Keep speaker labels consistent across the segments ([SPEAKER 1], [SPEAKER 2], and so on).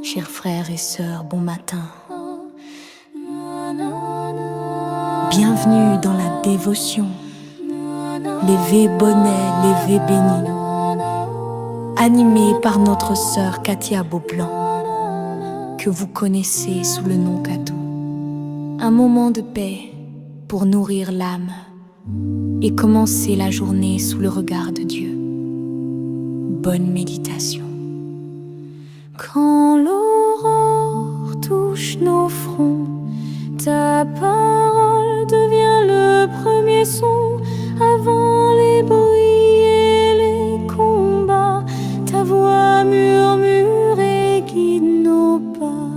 [SPEAKER 1] Chers frères et sœurs, bon matin. Bienvenue dans la dévotion. Lévé bonnet, lévé béni. Animé par notre sœur Katia Beaublanc, que vous connaissez sous le nom Katou. Un moment de paix pour nourrir l'âme et commencer la journée sous le regard de Dieu. Bonne méditation. Quand l'aurore touche nos fronts, ta parole devient le premier son. Avant les bruits et les combats, ta voix murmure et guide nos pas.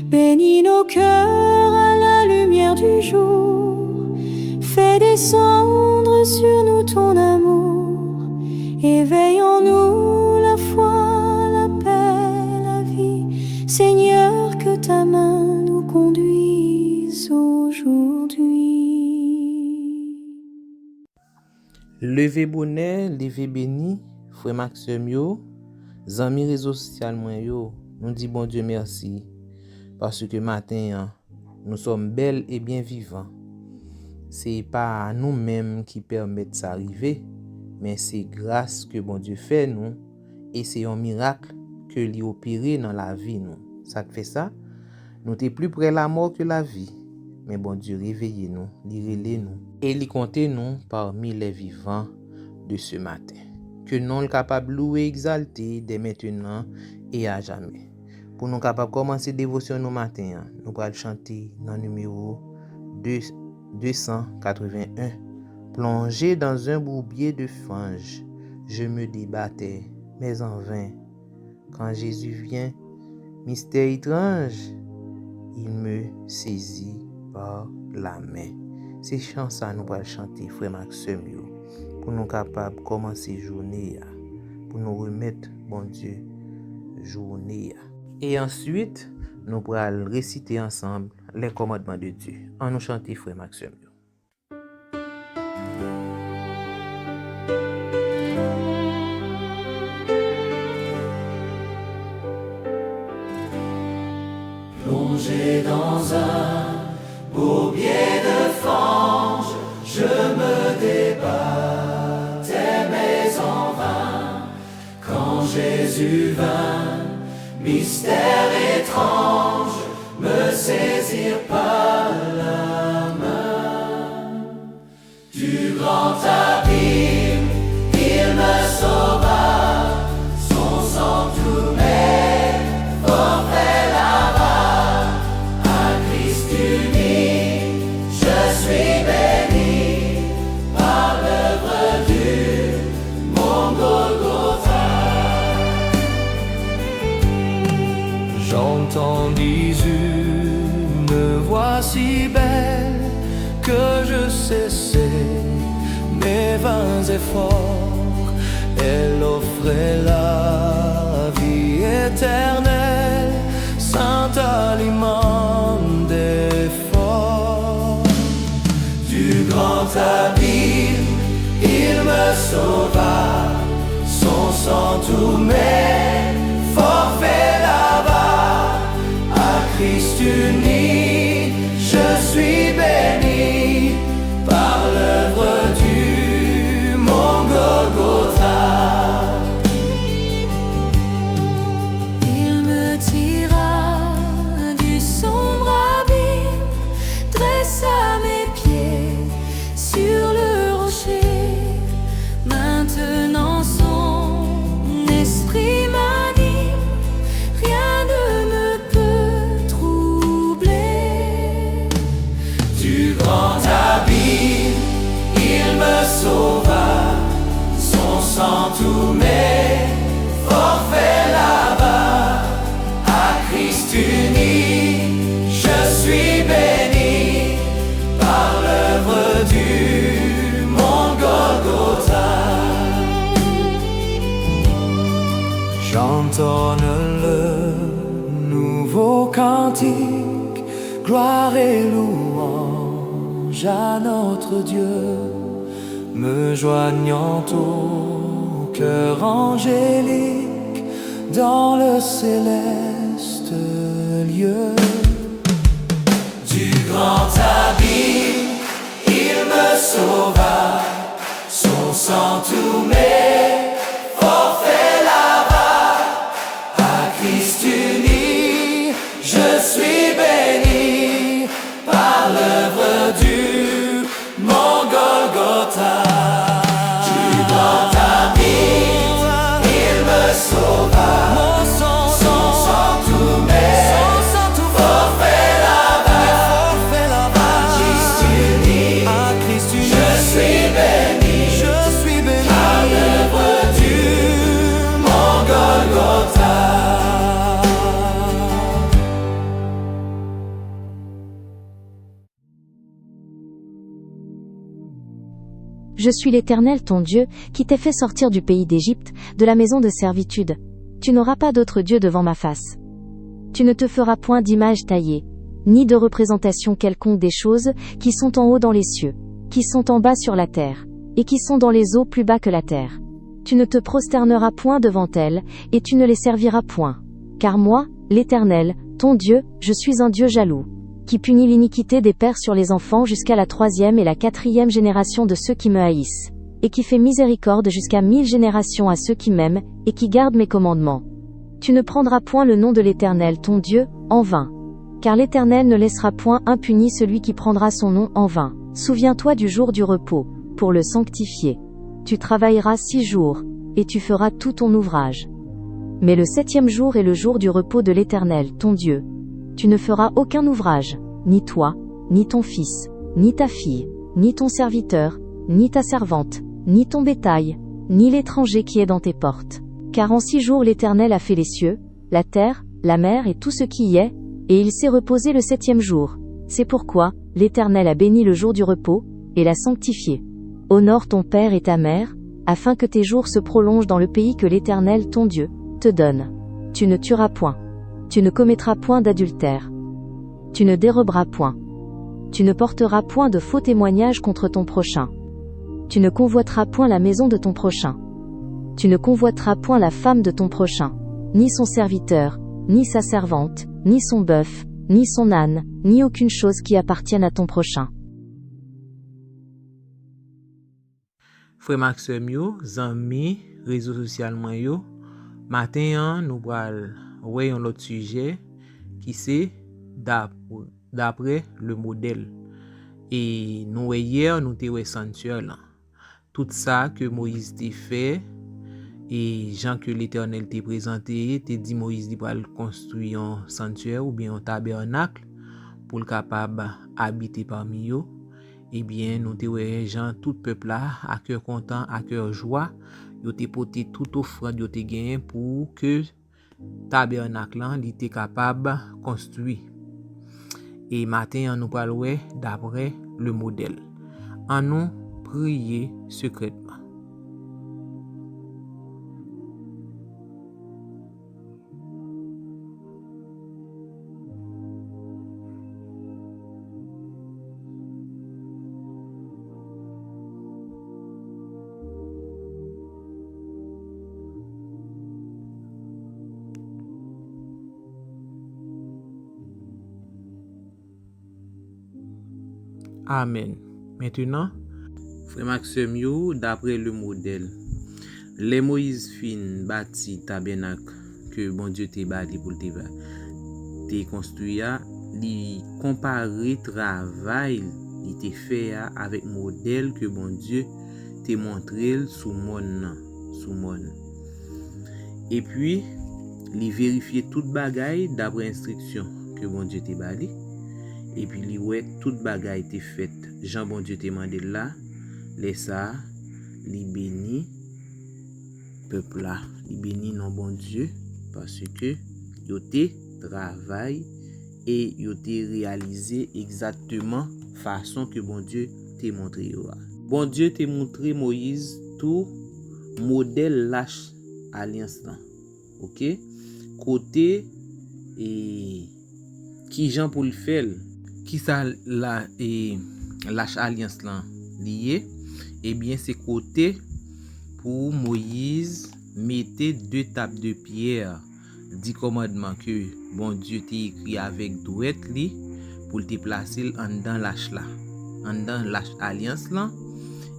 [SPEAKER 1] Bénis nos cœurs à la lumière du jour. Fais descendre sur nous ton amour. Éveille en nous la foi, la paix, la vie. Seigneur, que ta main nous conduise aujourd'hui.
[SPEAKER 2] Levé bonnet, levé béni, frère Maxime yo, zami réseau social moi yo, nous dit bon Dieu merci parce que matin nous sommes belles et bien vivants. C'est pas nous-mêmes qui permettent ça arriver, mais c'est grâce que bon Dieu fait nous et c'est un miracle que lui opéré dans la vie nous. Ça te fait ça? Nous t'es plus près la mort que la vie. Mais bon Dieu réveillez nous, relève nous et lui comptez nous parmi les vivants de ce matin. Que nous le capable louer exalter dès maintenant et à jamais. Pour nous capable commencer dévotion nos matins, nous allons chanter dans le numéro 281. Plongé dans un bourbier de fange, je me débattais, mais en vain. Quand Jésus vient, mystère étrange, il me saisit par la main. C'est chant ça nous allons chanter, frère Maxime, pour nous capables de commencer journée, pour nous remettre, bon Dieu, journée. Et ensuite, nous allons réciter ensemble les commandements de Dieu. En nous chanter, frère Maxime.
[SPEAKER 3] Plongé dans un bourbier de fange, je me débattais mais en vain. Quand Jésus vint, mystère étrange, me saisir par la main. Du grand abîme, il me sauva, son sang tout m'est forfait là-bas. À Christ uni, je suis béni par l'œuvre du mon Golgotha. J'entendis une voix si belle que je cessais mes vains efforts. Elle offrait la vie éternelle, saint aliment d'effort. Du grand abîme, il me sauva, son sang tout m'est forfait là-bas. À Christ uni, je suis béni par l'œuvre du mon Golgotha.
[SPEAKER 1] Il me tira du sombre abîme, dressa mes pieds sur le rocher. Maintenant son esprit m'anime, rien ne me peut troubler.
[SPEAKER 3] Du grand abîme, il me sauva, son sang tout m'est forfait là-bas. À Christ uni, je suis béni par l'œuvre du mon Golgotha. J'entonne le nouveau cantique, gloire et louange à notre Dieu, me joignant au cœur angélique dans le céleste lieu. Du grand abîme, il me sauva, son sang tous mes forfaits lava. À Christ uni, je suis béni par l'œuvre du mon Golgotha. Du grand abîme, il me sauva, son sang tous mes forfaits lava. À Christ uni, je suis béni par l'œuvre du mon Golgotha.
[SPEAKER 4] Je suis l'Éternel ton Dieu, qui t'ai fait sortir du pays d'Égypte, de la maison de servitude. Tu n'auras pas d'autre Dieu devant ma face. Tu ne te feras point d'image taillée, ni de représentation quelconque des choses qui sont en haut dans les cieux, qui sont en bas sur la terre, et qui sont dans les eaux plus bas que la terre. Tu ne te prosterneras point devant elles, et tu ne les serviras point. Car moi, l'Éternel, ton Dieu, je suis un Dieu jaloux, qui punit l'iniquité des pères sur les enfants jusqu'à la 3e et la 4e génération de ceux qui me haïssent, et qui fait miséricorde jusqu'à 1000 générations à ceux qui m'aiment, et qui gardent mes commandements. Tu ne prendras point le nom de l'Éternel ton Dieu, en vain. Car l'Éternel ne laissera point impuni celui qui prendra son nom en vain. Souviens-toi du jour du repos, pour le sanctifier. Tu travailleras 6 jours, et tu feras tout ton ouvrage. Mais le 7e jour est le jour du repos de l'Éternel ton Dieu. Tu ne feras aucun ouvrage, ni toi, ni ton fils, ni ta fille, ni ton serviteur, ni ta servante, ni ton bétail, ni l'étranger qui est dans tes portes. Car en 6 jours l'Éternel a fait les cieux, la terre, la mer et tout ce qui y est, et il s'est reposé le 7e jour. C'est pourquoi l'Éternel a béni le jour du repos, et l'a sanctifié. Honore ton père et ta mère, afin que tes jours se prolongent dans le pays que l'Éternel ton Dieu te donne. Tu ne tueras point. Tu ne commettras point d'adultère. Tu ne déroberas point. Tu ne porteras point de faux témoignages contre ton prochain. Tu ne convoiteras point la maison de ton prochain. Tu ne convoiteras point la femme de ton prochain, ni son serviteur, ni sa servante, ni son bœuf, ni son âne, ni aucune chose qui appartienne à ton prochain.
[SPEAKER 2] Frère Maxime yo, zami, réseau social moi yo, matin nous pral ouais un autre sujet qui c'est d'après le modèle. Et nous hier nous te ouais sanctuaire. Tout ça que Moïse t'a fait et Jean que l'Éternel t'a présenté, t'a dit Moïse il va construire un sanctuaire ou bien un tabernacle pour le capable habiter parmi eux. Eh bien nous te ouais Jean tout peuple là à cœur content, à cœur joie, yo te porté tout offrande yo te gagné pour que tabernacle là il était capable construire. Et matin nous parlons d'après le modèle. En nous prier secrètement. Amen. Maintenant, frère Maxime yo, d'après le modèle, les Moïse fin bâti tabernacle que bon Dieu t'a bâti pour te construire, li comparer travail il t'a fait avec modèle que bon Dieu t'a montré sous monde. Et puis, li vérifier toute bagaille d'après instruction que bon Dieu t'a bâti. Et puis li ouais toute bagaille était faite Jean bon Dieu t'a mandé là laisse ça li béni peuple là li béni non bon Dieu parce que yo te travail et yo te réalisé exactement façon que bon Dieu t'a montré yo. Bon Dieu t'a montré Moïse tout modèle lâche alliance là. OK côté et qui Jean pour le faire qui ça la et lâche alliance là lié, eh bien c'est côté pour Moïse mettez 2 tables de pierre, 10 commandements que bon Dieu t'a écrit avec douette li pour te placer en dans l'arche là, en dans l'arche alliance là,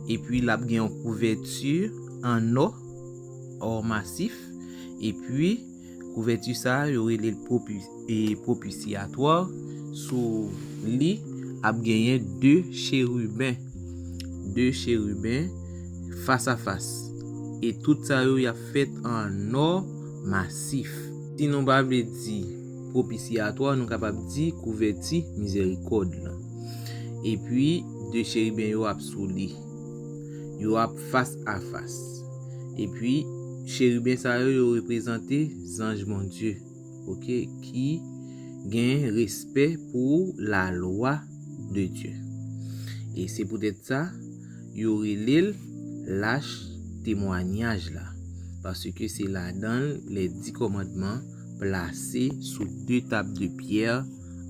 [SPEAKER 2] et puis là il y a une couverture en or massif, et puis couverture ça y aurait les propitiatoire sous li a gagné 2 chérubins face à face, et tout ça y a fait en or massif. Si nous pas dire propitiatoire, nous capable dire couverture miséricorde là. Et puis 2 chérubins yo a sous li, yo a face à face, et puis chérubins ça yo représenter ange mon Dieu, OK, qui gagne respect pour la loi de Dieu. Et c'est peut-être ça yo relève lâche témoignage là, parce que c'est là dans les 10 commandements placés sous 2 tables de pierre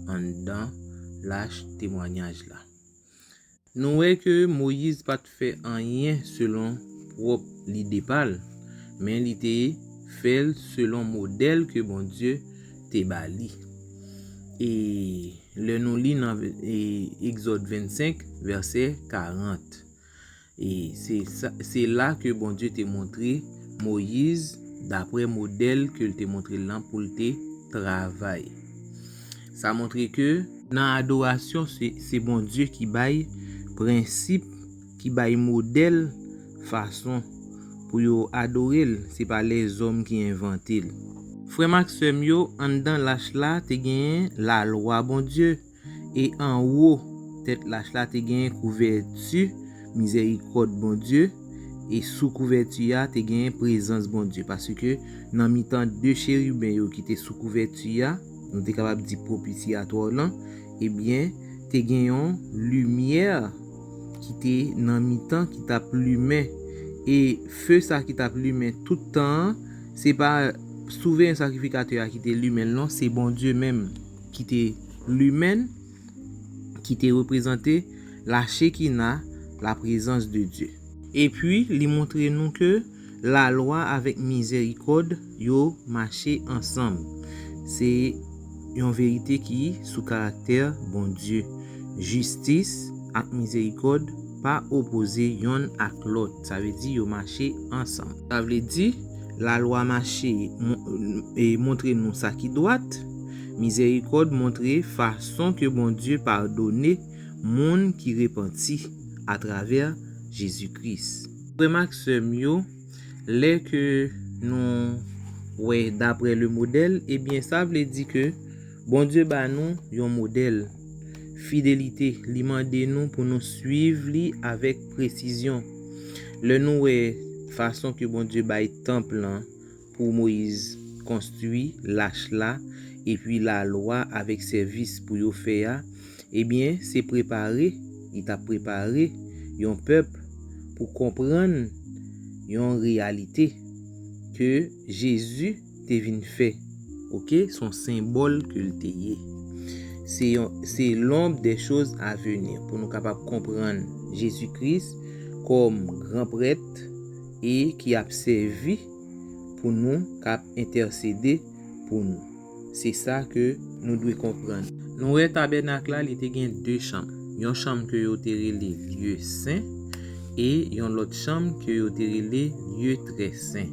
[SPEAKER 2] en dedans lâche témoignage là. Nous voyons que Moïse pas fait rien selon propre l'idée pâle, mais il était fait selon modèle que bon Dieu te bali. Et le nous lit dans Exode 25 verset 40. Et c'est là que bon Dieu t'a montré Moïse d'après modèle que t'a montré là pour te travail. Ça montre que dans adoration c'est bon Dieu qui baille principe, qui baille modèle façon pour yo adorer, c'est pas les hommes qui inventent. Frère Maxime yo en dans lâche là te gagne la loi bon Dieu, et en haut tête lâche là te gagne couverture miséricorde bon Dieu, et sous couverture te gagne présence bon Dieu, parce que dans mi-temps 2 chérubins yo qui étaient sous couverture, nous t'es capable dire propitiatoire là, et bien te gagne lumière qui t'est dans mi-temps qui t'a plumé, et feu ça qui t'a plumé tout le temps, c'est pas souvent un sacrificateur qui t'est l'humain, non, c'est bon Dieu même qui t'est l'humain, qui t'est représenté la Shekinah, la présence de Dieu. Et puis il montre nous que la loi avec miséricorde yo marché ensemble. C'est une vérité qui sous caractère bon Dieu. Justice ak miséricorde pas opposé yon ak l'autre. Ça veut dire yo marché ensemble. Ça veut dire la loi marché et montrer nous ça qui droite. Miséricorde montrer façon que bon Dieu pardonner monde qui repentit à travers Jésus-Christ. Remarque ce mieux les que nous ouais d'après le modèle, et bien ça veut dire que bon Dieu ba nous un modèle fidélité, li mande nous pour nous suivre li avec précision. Le nous façon que bon Dieu bail temple pour Moïse construit lâche là, et puis la loi avec service pour yo faire, et bien c'est préparé, il t'a préparé un peuple pour comprendre une réalité que Jésus t'est venu faire. OK, son symbole que le t'est. C'est l'ombre des choses à venir pour nous capables comprendre Jésus-Christ comme grand prêtre et qui a servi pour nous, qui a intercédé pour nous. C'est ça que nous devons comprendre. Nous le tabernacle là, il était 2 chambres. Une chambre que yo te relé lieu saint, et une autre chambre que yo te relé lieu très saint.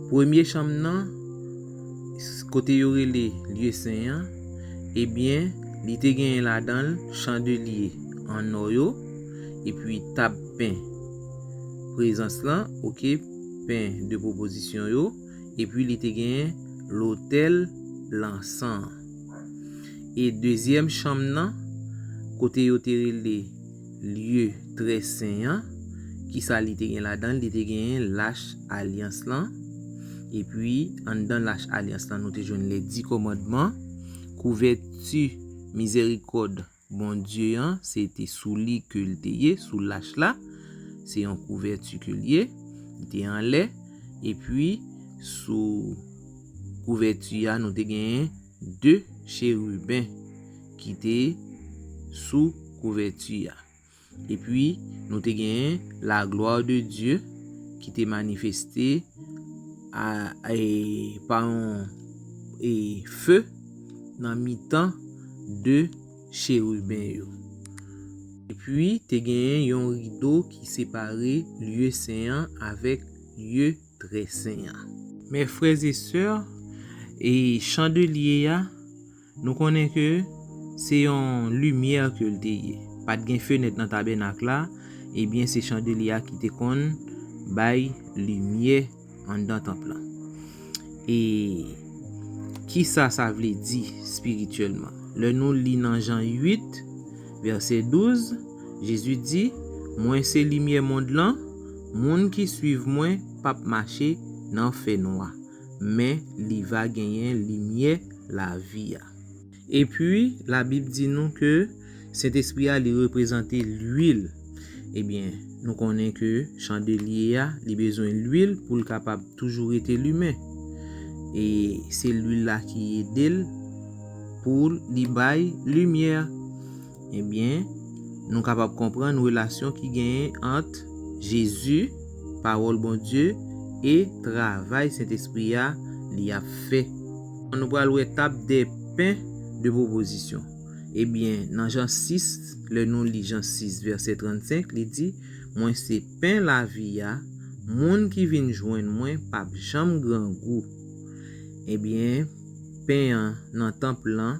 [SPEAKER 2] Premier chambre nan côté yo relé lieu saint, et bien li te gen là-dedans chandelier en or, et puis table pain présence là, OK, pain de proposition yo, et puis li te gen l'autel l'encens. Et deuxième chambre nan côté yo te relé lieu très saint, qui ça li te gen là-dedans, li te gen l'arche alliance là, et puis en dedans l'arche alliance là nous te joindre les 10 commandements, couverture miséricorde bon Dieu, c'était sous li que le te sous l'arche là, c'est en couverture que lié, il était en lait, et puis sous couverture nous te gen 2 chérubins qui étaient sous couverture. Et puis nous te gen la gloire de Dieu qui était manifesté par un feu dans mi-temps de chérubins. Et puis, te gagné un rideau qui séparait lieu saint avec lieu très saint. Mes frères et sœurs, et chandelier, nous connaissons que c'est une lumière que le déye. Pas de fenêtre dans tabernacle là, et bien c'est chandelier qui te kon bay lumière en dans temple. Et qui ça veut dire spirituellement? Le nous lit dans Jean 8 verset 12, Jésus dit: "Moi c'est lumière monde là, monde qui suivent moi pas marcher dans fait noir, mais li va gagner lumière la vie." Et puis la Bible dit nous que cet esprit a représenté l'huile. Eh bien, nous connaissons que chandelier a besoin d'huile pour le capable toujours être lumière. Et c'est l'huile là qui aide pour li bay lumière. Eh bien, nous capable comprendre une relation qui gagne entre Jésus, parole bon Dieu, et travail cet esprit a li a fait. On nous parle étape des pains de proposition. Eh bien, dans Jean 6, le nom lit Jean 6 verset 35, il dit: "Moi c'est pain la vie a, moun qui vient joindre moi pas jamais grand goût." Eh bien, pain dans temple là,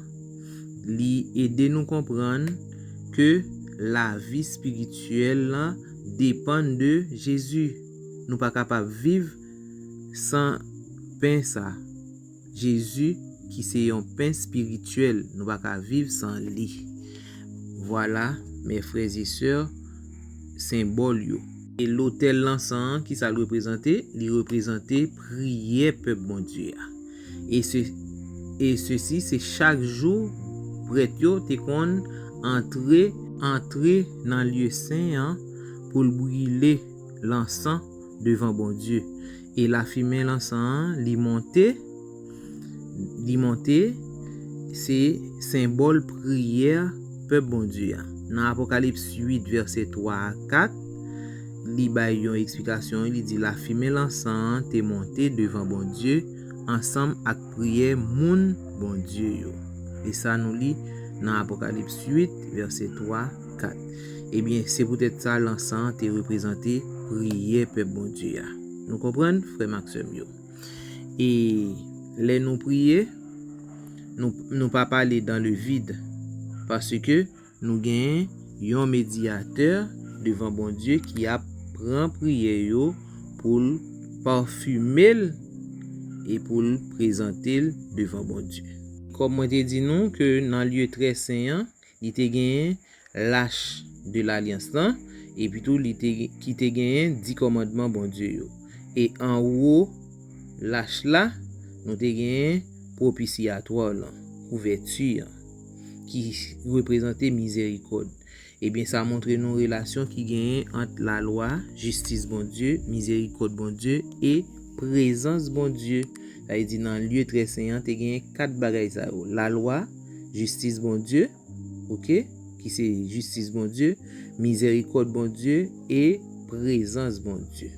[SPEAKER 2] li aider nous comprendre que la vie spirituelle là dépend de Jésus. Nous pas capable vivre sans pain ça. Jésus qui c'est un pain spirituel, nous pas capable vivre sans lui. Voilà, mes frères et sœurs, symbole yo. Et l'autel l'encens qui ça représentait, il représentait prier peuple bon Dieu. Et ceci c'est chaque jour prêtre yo te kon entrer dans lieu saint pour brûler l'encens devant bon Dieu. Et la fumée l'encens li monter, c'est symbole prière peuple bon Dieu. Dans Apocalypse 8 verset 3 à 4, li bay yon explication, il dit la fumée l'encens te monté devant bon Dieu ensemble avec prière moun bon Dieu yo. Et ça nous lit dans Apocalypse 8 verset 3 4. Eh bien, c'est peut-être ça l'encens te représenté prière peuple bon Dieu. Nous comprenons frère Maxime yo. Et les nous prier, nous pas parler dans le vide parce que nous gagnons un médiateur devant bon Dieu qui a prend prière yo pour parfumer et pour le présenter devant bon Dieu. Comme moi te dit nous que dans lieu très saint, il te gagné l'arche de l'alliance là et puis tout qui te gagné 10 commandements bon Dieu yo. Et en haut l'arche là, nous te gagné propitiatoire là, couverture qui représentait miséricorde. Et bien ça montre une relation qui gagne entre la loi, justice bon Dieu, miséricorde bon Dieu et présence bon Dieu. Ça veut dire dans le lieu très saint, tu gagné 4 bagages ça. La loi, justice bon Dieu, OK, qui c'est justice bon Dieu, miséricorde bon Dieu et présence bon Dieu.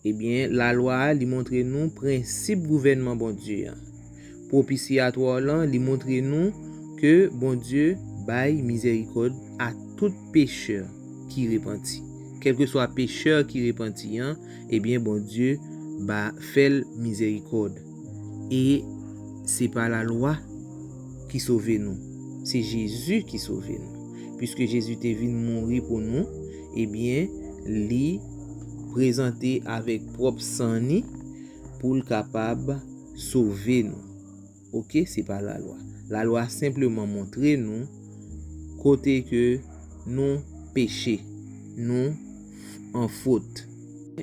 [SPEAKER 2] Eh bien, la loi lui montre nous principe gouvernement bon Dieu. Propitiatoire là, lui montre nous que bon Dieu bail miséricorde à tout pécheur qui repentit. Quel que soit pécheur qui repentit, eh bien bon Dieu fait miséricorde. Et c'est pas la loi qui sauve nous, c'est Jésus qui sauve nous. Puisque Jésus est venu mourir pour nous, eh bien lui présenté avec propre sang pour le capable sauver nous. OK, c'est pas la loi. La loi simplement montrer nous côté que nous péchés, nous en faute,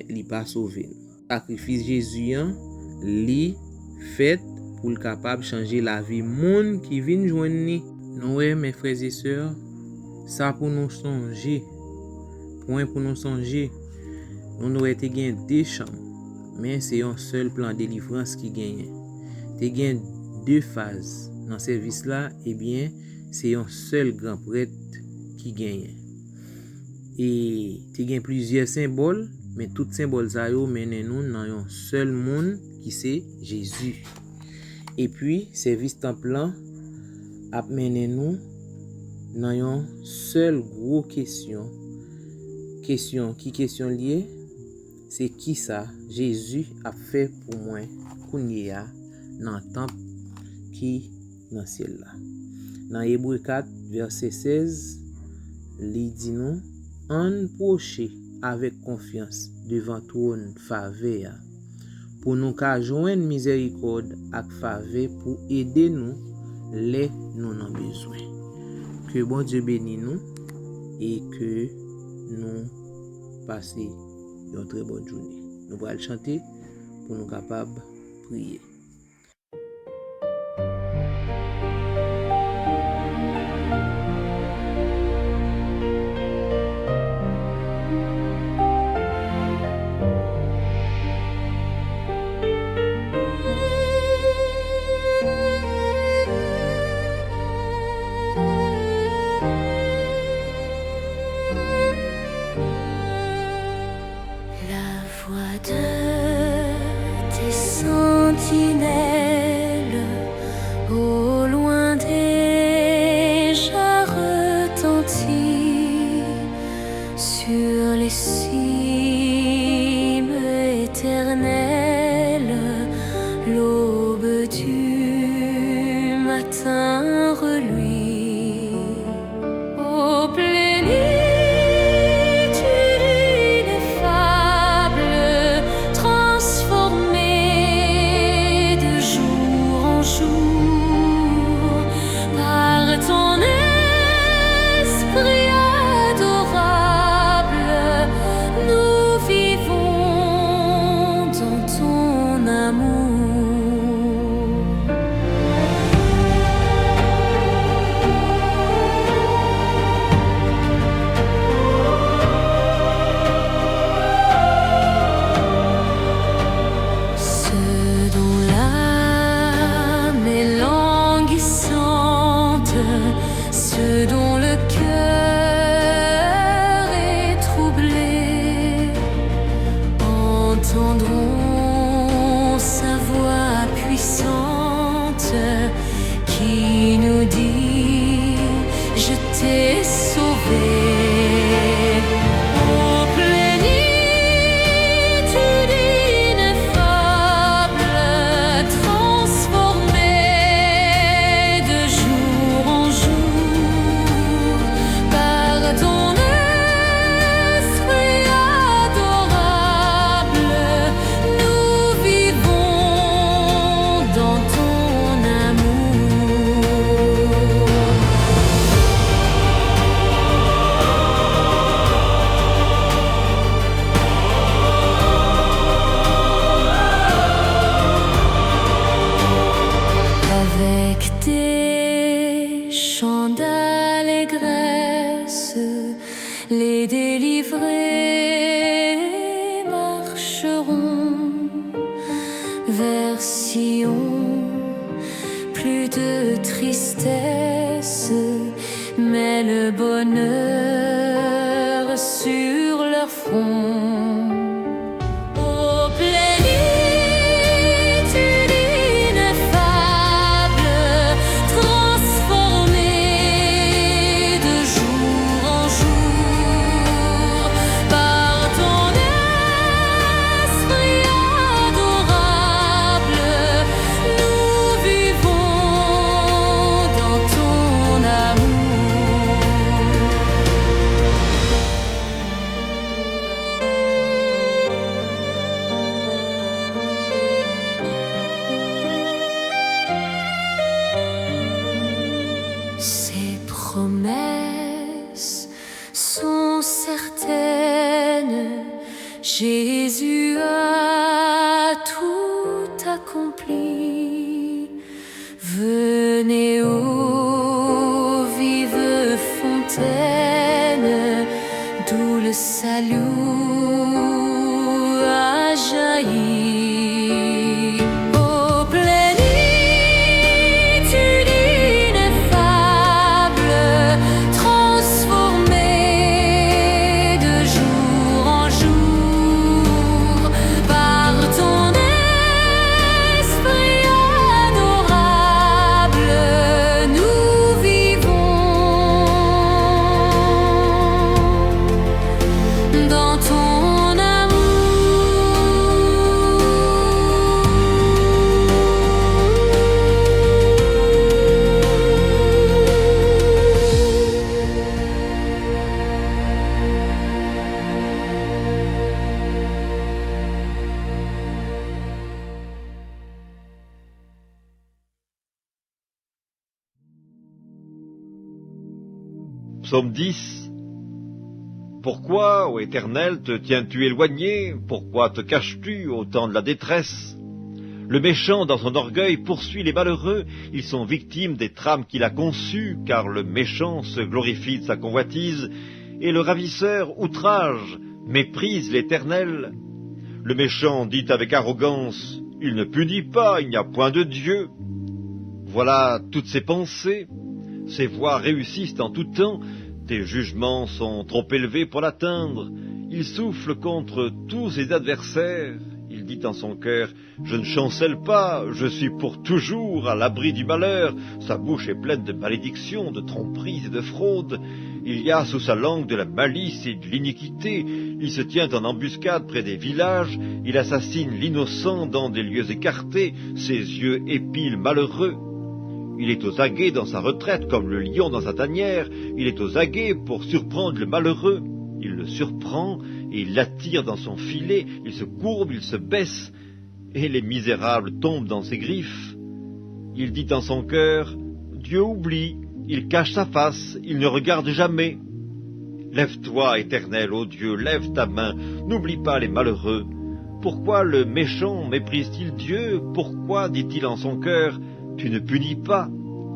[SPEAKER 2] li pas sauver nous. Sacrifice Jésus li fait pour le capable changer la vie monde qui vient joindre ni. Nous mes frères et sœurs, ça pour nous songer. Point pour nous songer. Nous aurait été gain 2 chambres, mais c'est un seul plan de délivrance qui gagne. Tu gain 2 phases dans service là, eh bien c'est un seul grand prêtre qui gagne. Et tu gain plusieurs symboles mais tout symbole ça yo mène nous dans un seul monde qui c'est Jésus. Et puis service temple là a mené nous dans une seule gros question liée, c'est qui ça Jésus a fait pour moi kounya dans temple qui dans ciel là. Dans Hébreux 4 verset 16, il dit nous en procher avec confiance devant trône faveur pour nous ka joindre miséricorde ak faveur pour aider nous les nous en besoin. Que bon Dieu bénisse nous et que nous passer une très bonne journée. Nous allons chanter pour nous capables de prier.
[SPEAKER 1] Au loin déjà retentit sur les cimes éternelles, l'aube du matin reluit. Au plénitude ineffable, transformée de jour en jour par ton esprit adorable, nous vivons dans ton amour. Ce dont l'âme est languissante, ce dont le cœur est troublé, entendront sa voix puissante qui nous dit: je t'ai sauvé. Ô plénitude ineffable, transformée de jour en jour par ton esprit adorable, nous vivons dans ton amour. Avec tes chants d'allégresse, les délivrés marcheront vers Sion. Plus de tristesse, mais le bonheur sur leur front. Ô plénitude ineffable, transformée de jour en jour par ton esprit adorable, nous vivons dans ton amour.
[SPEAKER 5] Psaume 10. Pourquoi, ô Éternel, te tiens-tu éloigné? Pourquoi te caches-tu au temps de la détresse? Le méchant, dans son orgueil, poursuit les malheureux. Ils sont victimes des trames qu'il a conçues, car le méchant se glorifie de sa convoitise, et le ravisseur outrage, méprise l'Éternel. Le méchant dit avec arrogance, « Il ne punit pas, il n'y a point de Dieu. » Voilà toutes ses pensées. Ses voies réussissent en tout temps. Tes jugements sont trop élevés pour l'atteindre. Il souffle contre tous ses adversaires. Il dit en son cœur, « Je ne chancelle pas, je suis pour toujours à l'abri du malheur. » Sa bouche est pleine de malédictions, de tromperies et de fraudes. Il y a sous sa langue de la malice et de l'iniquité. Il se tient en embuscade près des villages. Il assassine l'innocent dans des lieux écartés. Ses yeux épient le malheureux. Il est aux aguets dans sa retraite, comme le lion dans sa tanière. Il est aux aguets pour surprendre le malheureux. Il le surprend et il l'attire dans son filet. Il se courbe, il se baisse, et les misérables tombent dans ses griffes. Il dit en son cœur, « Dieu oublie, il cache sa face, il ne regarde jamais. » Lève-toi, Éternel, ô Dieu, lève ta main, n'oublie pas les malheureux. Pourquoi le méchant méprise-t-il Dieu? Pourquoi dit-il en son cœur, « Tu ne punis pas ?»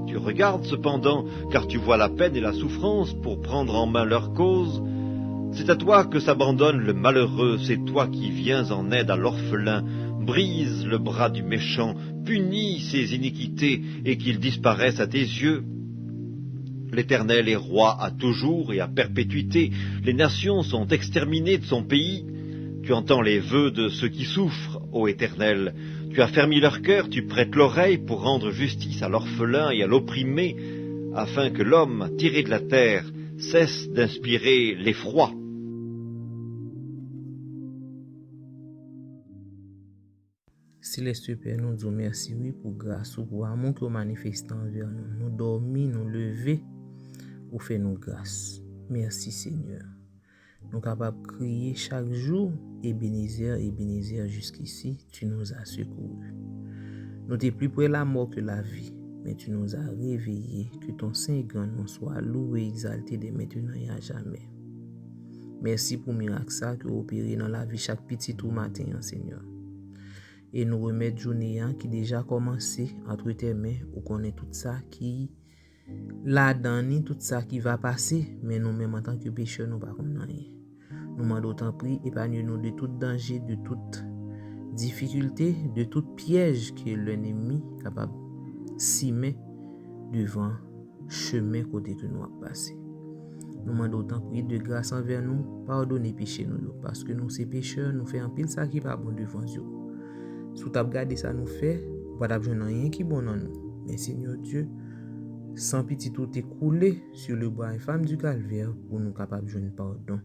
[SPEAKER 5] Tu regardes cependant, car tu vois la peine et la souffrance pour prendre en main leur cause. C'est à toi que s'abandonne le malheureux, c'est toi qui viens en aide à l'orphelin. Brise le bras du méchant, punis ses iniquités, et qu'il disparaisse à tes yeux. L'Éternel est roi à toujours et à perpétuité. Les nations sont exterminées de son pays. Tu entends les vœux de ceux qui souffrent, ô Éternel. Tu as fermé leur cœur, tu prêtes l'oreille pour rendre justice à l'orphelin et à l'opprimé, afin que l'homme, tiré de la terre, cesse d'inspirer l'effroi.
[SPEAKER 2] Céleste Père, nous disons merci oui, pour grâce ou pour amour que vous manifestez envers nous. Nous dormons, nous levons, vous faites nous grâce. Merci Seigneur. Nous sommes capables de crier chaque jour, Ebenezer, jusqu'ici, tu nous as secourus. Nous t'es plus près de la mort que la vie, mais tu nous as réveillés, que ton Saint et grand nom soit loué et exalté dès maintenant et à jamais. Merci pour le miracle ça que vous opérez dans la vie chaque petit tout matin, Seigneur. Et nous remettre journée qui déjà commencé entre tes mains, où connaît tout ça qui là-dedans, tout ça qui va passer, mais nous-mêmes en tant que pécheurs, nous ne pouvons pas rien. Nous demandons autant prix, épargne-nous de tout danger, de toute difficulté, de tout piège que l'ennemi est capable de s'y devant chemin côté que nous avons passé. Nous demandons autant prix de grâce envers nous, pardonnez péché nous, parce que nous, ces pécheurs, nous faisons un pile ça qui va bon devant Dieu. Si tu as regardé ça nous fait, pas d'abjouer rien qui bon dans nous. Mais Seigneur Dieu, sans pitié tout est coulé sur le bois infâme du calvaire pour nous capables de jouer pardon.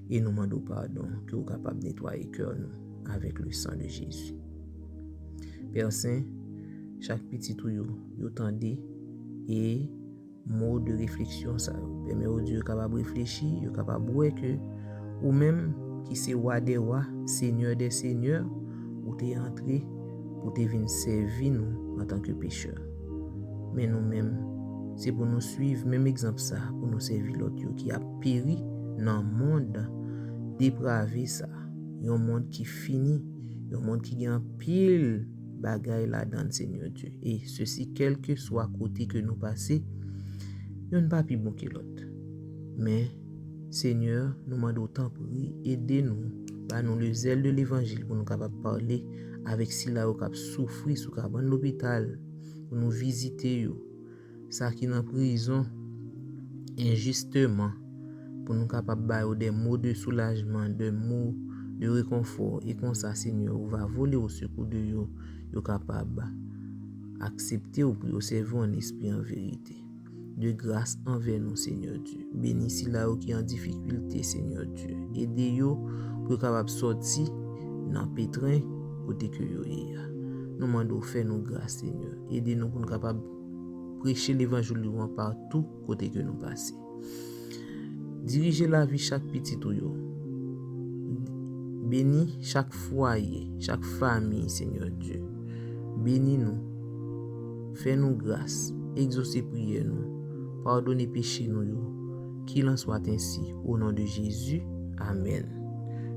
[SPEAKER 2] Et nous demandons pardon que nous capables de nettoyer cœur nous avec le sang de Jésus. Père Saint, chaque petit tout yo tendez et mot de réflexion ça permet au Dieu capable de réfléchir, yo capable de voir que ou même qui c'est roi des rois, seigneur des seigneurs, ou t'es entré pour te venir servir nous en tant que pécheurs. Mais nous-mêmes, c'est pour nous suivre même exemple ça, pour nous servir l'autre qui a péri dans le monde dépravé ça. Un monde qui finit, un monde qui a pile bagaille là-dedans, Seigneur Dieu. Et ceci, quel que soit côté que nous passons, il n'y a pas plus bon que l'autre. Mais, Seigneur, nous demandons autant pour aider-nous, par nous le zèle de l'évangile, pour nous capables de parler avec si là où cap souffrir sous cap dans l'hôpital, pour nous visiter ça qui est en prison injustement, pour nous capables de des mots de soulagement, des mots de réconfort, et comme ça Seigneur on va voler au secours de yo capable accepter ou pour servir en esprit en vérité. De grâce envers nous, Seigneur Dieu. Bénis là qui est en difficulté, Seigneur Dieu. Aidez-yo pour capable sortir dans pétrin côté que yo est. Nous demandons faire nous grâce, Seigneur. Aidez-nous pour nous capable prêcher l'évangile partout côté que nous passons. Dirigez la vie chaque petit tout yo. Bénis chaque foyer, chaque famille, Seigneur Dieu. Bénis nous. Fais-nous grâce. Exaucez prière nous. Pardonnez péché nous. Qu'il en soit ainsi. Au nom de Jésus. Amen.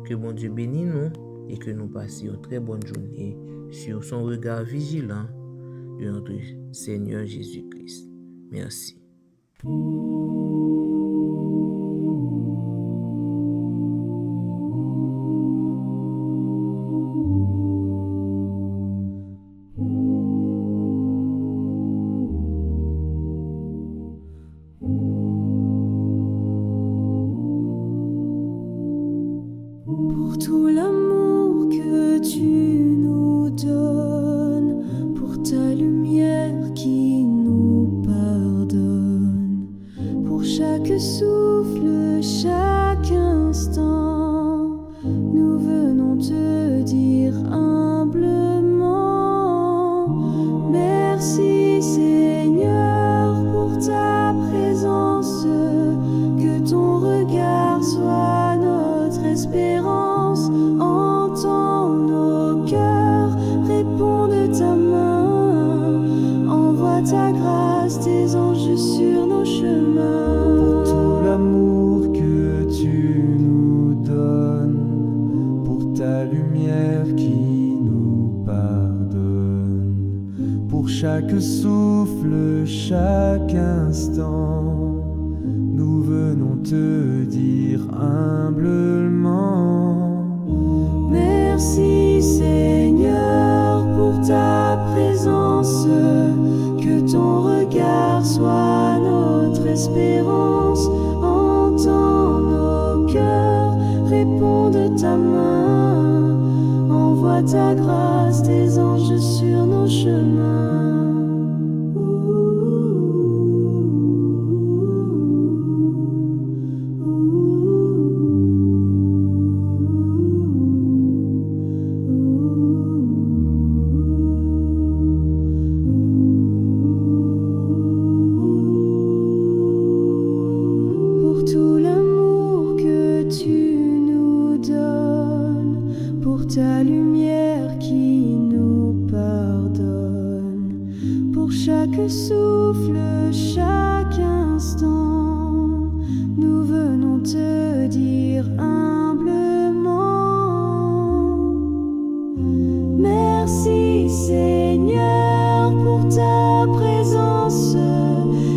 [SPEAKER 2] Que bon Dieu bénisse nous et que nous passions une très bonne journée sur son regard vigilant de notre Seigneur Jésus-Christ. Merci.
[SPEAKER 1] Pour tout l'amour que tu nous donnes, pour ta lumière qui nous pardonne, pour chaque souffle, chaque instant, nous venons te dire humblement, merci Seigneur pour ta présence, que ton regard soit notre espérance, entends nos cœurs, réponds de ta main, envoie ta grâce, tes anges sur nos chemins.
[SPEAKER 3] Pour tout l'amour que tu nous donnes, pour ta lumière qui nous pardonne, pour chaque souffle, chaque instant, nous venons te dire humblement,
[SPEAKER 1] merci Seigneur pour ta présence, que ton regard soit notre espérance, entends nos cœurs, réponds de ta main, envoie ta grâce, tes anges sur nos chemins. Pour tout l'amour que tu nous donnes, pour ta lumière qui nous pardonne, pour chaque souffle, chaque instant, nous venons te dire humblement, merci Seigneur pour ta présence,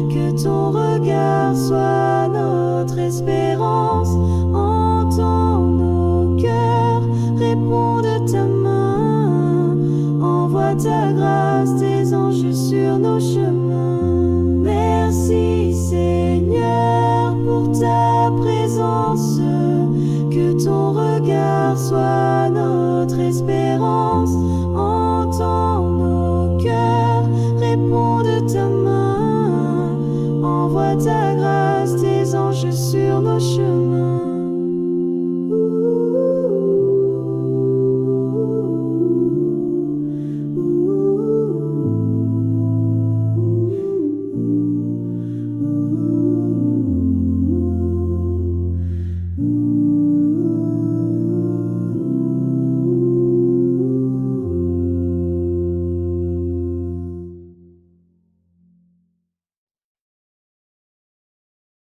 [SPEAKER 1] que ton regard soit notre espérance, entends nos cœurs, réponds de ta main, envoie ta grâce, tes anges sur nos chemins. Merci Seigneur pour ta présence, que ton regard soit notre espérance, entends nos cœurs, réponds de ta main,